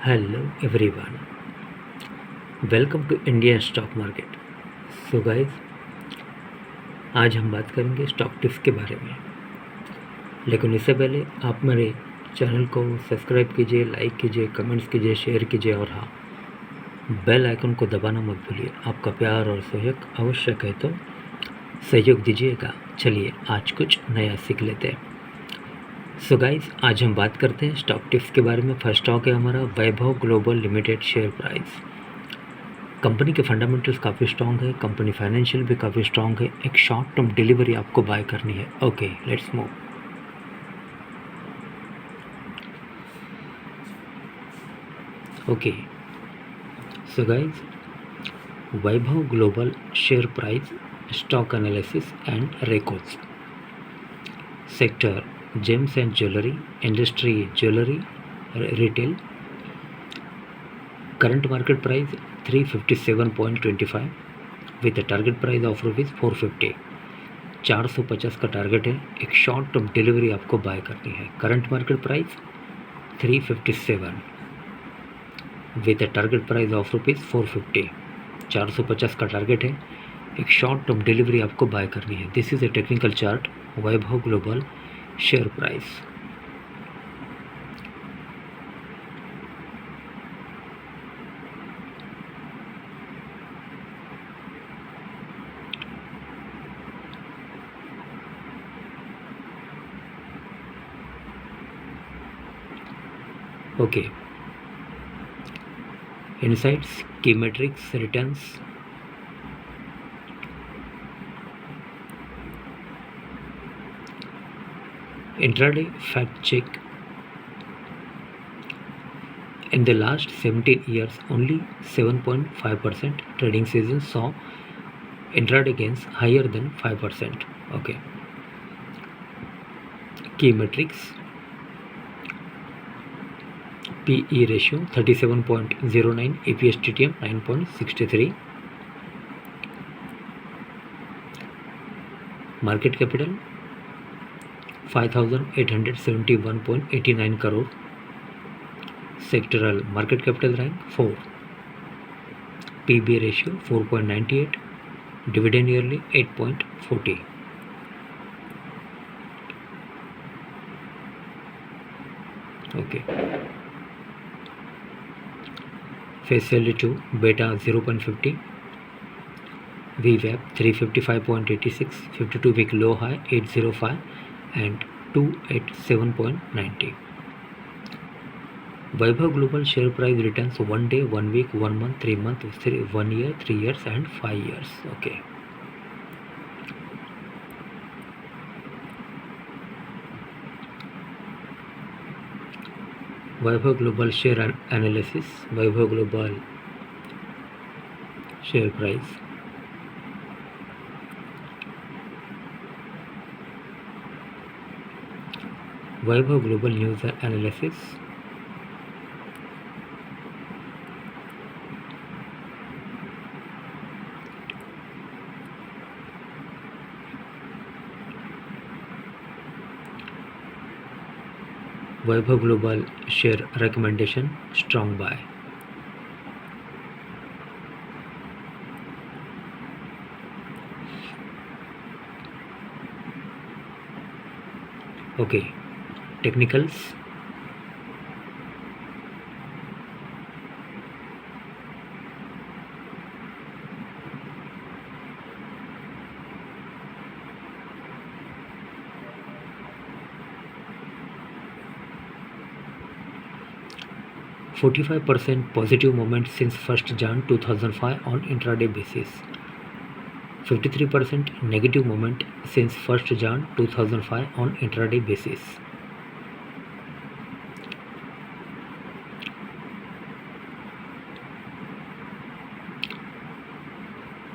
Hello everyone, welcome to Indian stock market. So guys, आज हम बात करेंगे स्टॉक टिप्स के बारे में। लेकिन इससे पहले आप मेरे चैनल को सब्सक्राइब कीजिए, लाइक कीजिए, कमेंट्स कीजिए, शेयर कीजिए और हाँ, बेल आइकन को दबाना मत भूलिए। आपका प्यार और सहयोग आवश्यक है, तो सहयोग दीजिएगा। चलिए आज कुछ नया सीख लेते हैं। सो गाइस, आज हम बात करते हैं स्टॉक टिप्स के बारे में। फर्स्ट स्टॉक है हमारा Vaibhav global limited. Share price, company के फंडामेंटल्स काफ़ी स्ट्रॉन्ग है, कंपनी फाइनेंशियल भी काफ़ी स्ट्रॉन्ग है। एक शॉर्ट टर्म डिलीवरी आपको बाय करनी है। Okay, let's move. Okay, so guys, Vaibhav global share price, stock analysis and records. Sector gems and jewellery, industry jewellery retail. Current market price 357.25 with target price of ₹450। 450 का target है। एक short term delivery आपको buy करनी है। Current market price 357 with target price of ₹450। 450 का target है। एक short term delivery आपको बाय करनी है। This is a technical chart Vaibhav global share price. Okay, insights, key metrics, returns. Intraday fact check. In the last 17 years, only 7.5% trading season saw intraday gains higher than 5%. Okay. Key metrics: PE ratio 37.09, EPS TTM 9.63, market capital 5,871.89 crore, sectoral market capital rank 4, PB ratio 4.98, dividend yearly 8.40. Okay. Face value to beta 0.50, VWAP 355.86, 52 week low high 805 and 287.90. Vaibhav Global share price returns 1 day, 1 week, 1 month, 3 months, 1 year, 3 years and 5 years. Okay. Vaibhav Global share analysis. Vaibhav Global share price. Vaibhav Global news analysis. Vaibhav Global share recommendation, strong buy. Okay, technicals. %45 positive movement since 1st Jan 2005 on intraday basis. 53% negative movement since 1st Jan 2005 on intraday basis.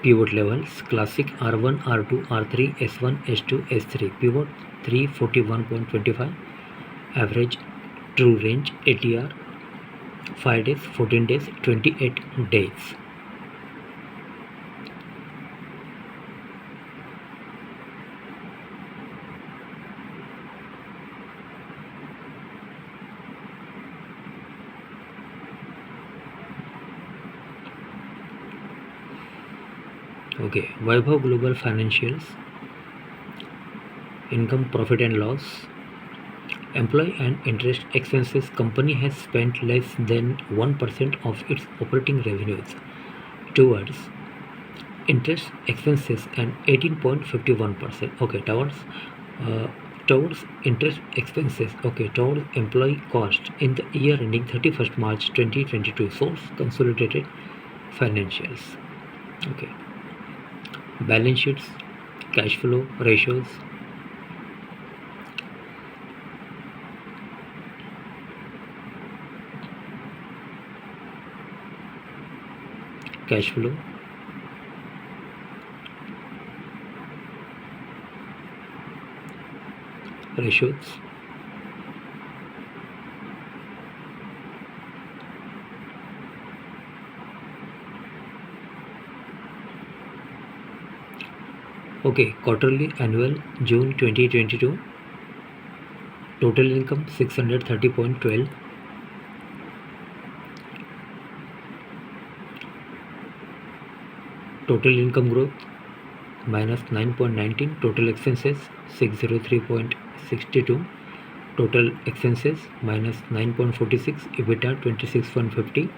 Pivot levels: classic R1, R2, R3, S1, S2, S3. Pivot 341.25. Average true range ATR 5 days, 14 days, 28 days. Okay, Vaibhav Global Financials, income, profit and loss, employee and interest expenses. Company has spent less than 1% of its operating revenues towards interest expenses and 18.51%. Okay, uh, towards interest expenses. Okay, towards employee cost in the year ending 31st March 2022. Source consolidated financials. Okay, balance sheets, cash flow ratios, cash flow, ratios, okay, quarterly, annual, June 2022, total income 630.12, total income growth minus 9.19, total expenses 603.62, total expenses minus 9.46, EBITDA 26.50,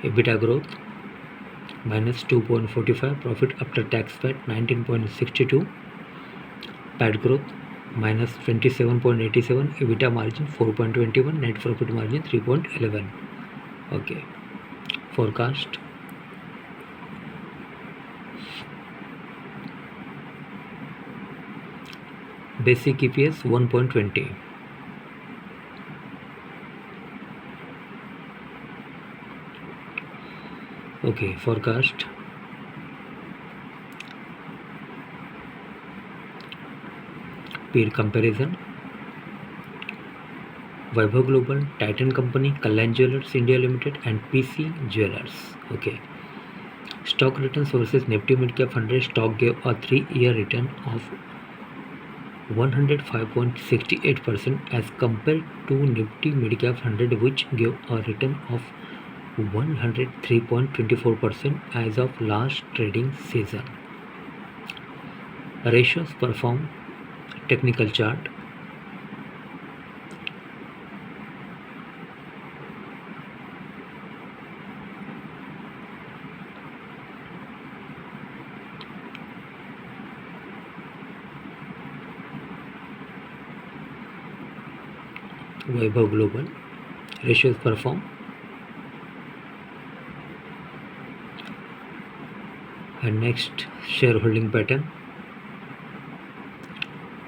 EBITDA growth minus 2.45, profit after tax PAT 19.62, PAT growth minus 27.87, EBITDA margin 4.21, net profit margin 3.11. Okay, forecast. Basic EPS 1.20. Okay, forecast. Peer comparison. Vaibhav Global, Titan Company, Kalyan Jewellers India Limited and PC Jewellers. Okay. Stock returns versus Nifty Midcap 100. Stock gave a 3-year return of 105.68% as compared to Nifty Midcap 100, which gave a return of 103.24% as of last trading season. Ratios perform. Technical chart. Vaibhav Global, ratios perform. And next, shareholding pattern.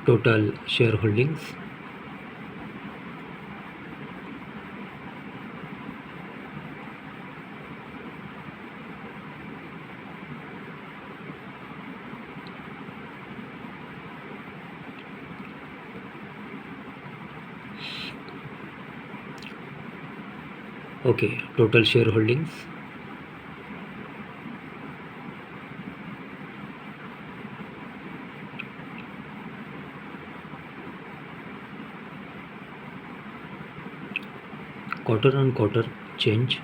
Total shareholdings. Okay, total shareholdings. Quarter on quarter change.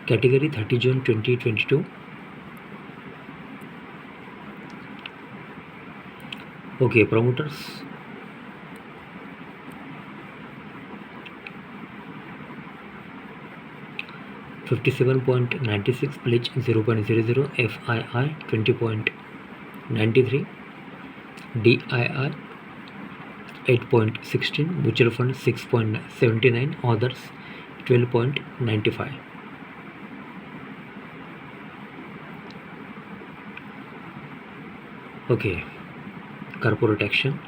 Category 30 June 2022. Okay, promoters. $57.96, pledge 0.00, FII 20.93, DII 8.16, mutual fund 6.79, others 12.95. Okay, corporate action.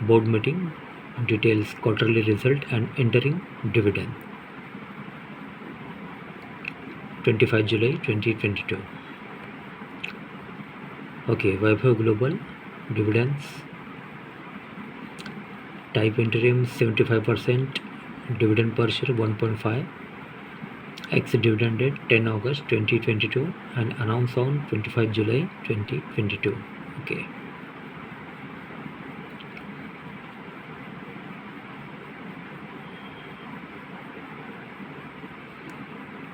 Board meeting details quarterly result and interim dividend. 25 July 2022. Okay, Vaibhav Global dividends. Type interim 75%, dividend per share 1.5, ex dividend date 10 August 2022 and announced on 25 July 2022. Okay.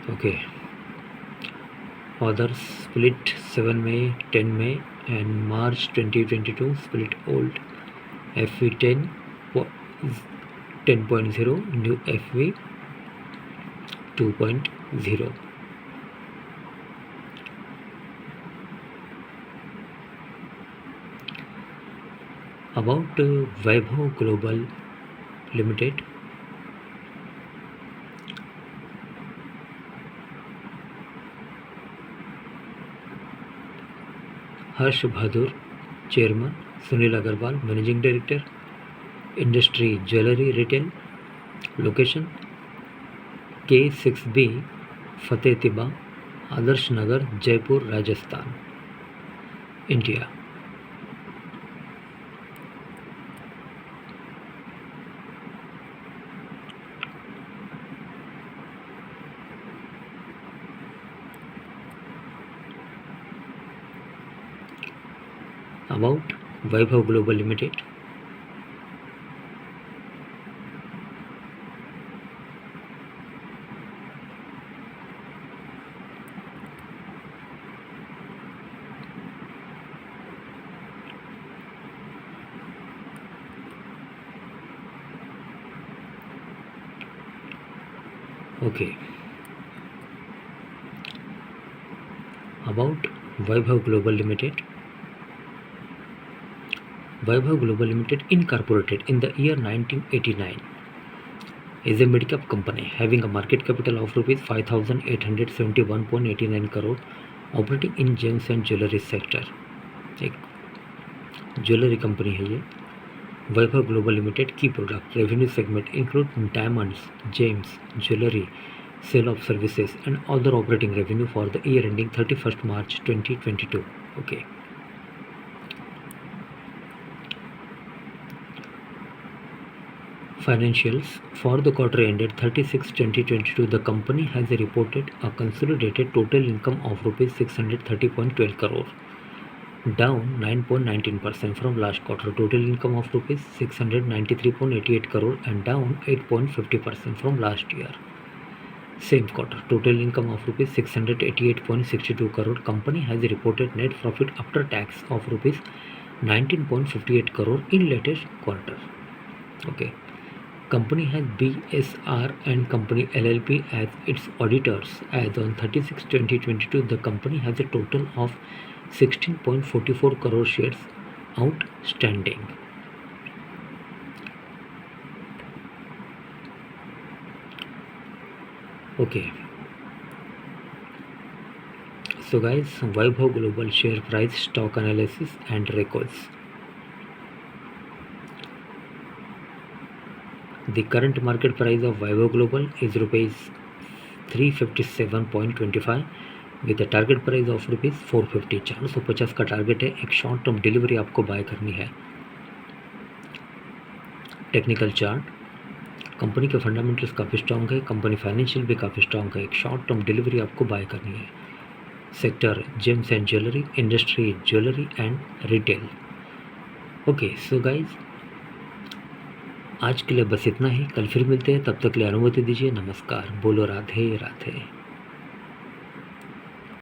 Okay. Others split 7 May, 10 May, and March 2022 split old FV10 10.0, new FV 2.0. About Vaibhav Global Limited. Harsh Bhadur, Chairman. Sunil Agarwal, Managing Director. Industry Jewelry Retail. Location K6B, Fateh Tiba, Adarsh Nagar, Jaipur, Rajasthan, India. About Vaibhav Global Limited. Okay. About Vaibhav Global Limited. Vaibhav Global Limited, incorporated in the year 1989, is a mid-cap company having a market capital of rupees 5,871.89 crore, operating in gems and jewelry sector. एक jewellery company है ये. वैभव global limited की product revenue segment include diamonds, James, jewellery, sale of services and other operating revenue for the year ending 31st March 2022. Okay. Financials for the quarter ended 36/2022. The company has reported a consolidated total income of rupees 630.12 crore, down 9.19% from last quarter. Total income of rupees 693.88 crore and down 8.50% from last year. Same quarter, total income of rupees 688.62 crore. Company has reported net profit after tax of rupees 19.58 crore in latest quarter. Okay. Company has BSR and Company LLP as its auditors. As on 36/2022, the company has a total of 16.44 crore shares outstanding. Okay. So guys, Vaibhav Global share price, stock analysis and records. The current market price of Vaibhav Global is rupees 357.25 with a target price of rupees 450. 450 का target है. एक short term delivery आपको buy करनी है. Technical chart, company के fundamentals काफ़ी strong है. Company financial भी काफ़ी स्ट्रॉन्ग है. एक शॉर्ट टर्म डिलीवरी आपको बाय करनी है. Sector gems and jewellery, industry jewellery and retail. Okay. So guys, आज के लिए बस इतना ही. कल फिर मिलते हैं. तब तक के लिए अनुमति दीजिए. नमस्कार. बोलो राधे राधे.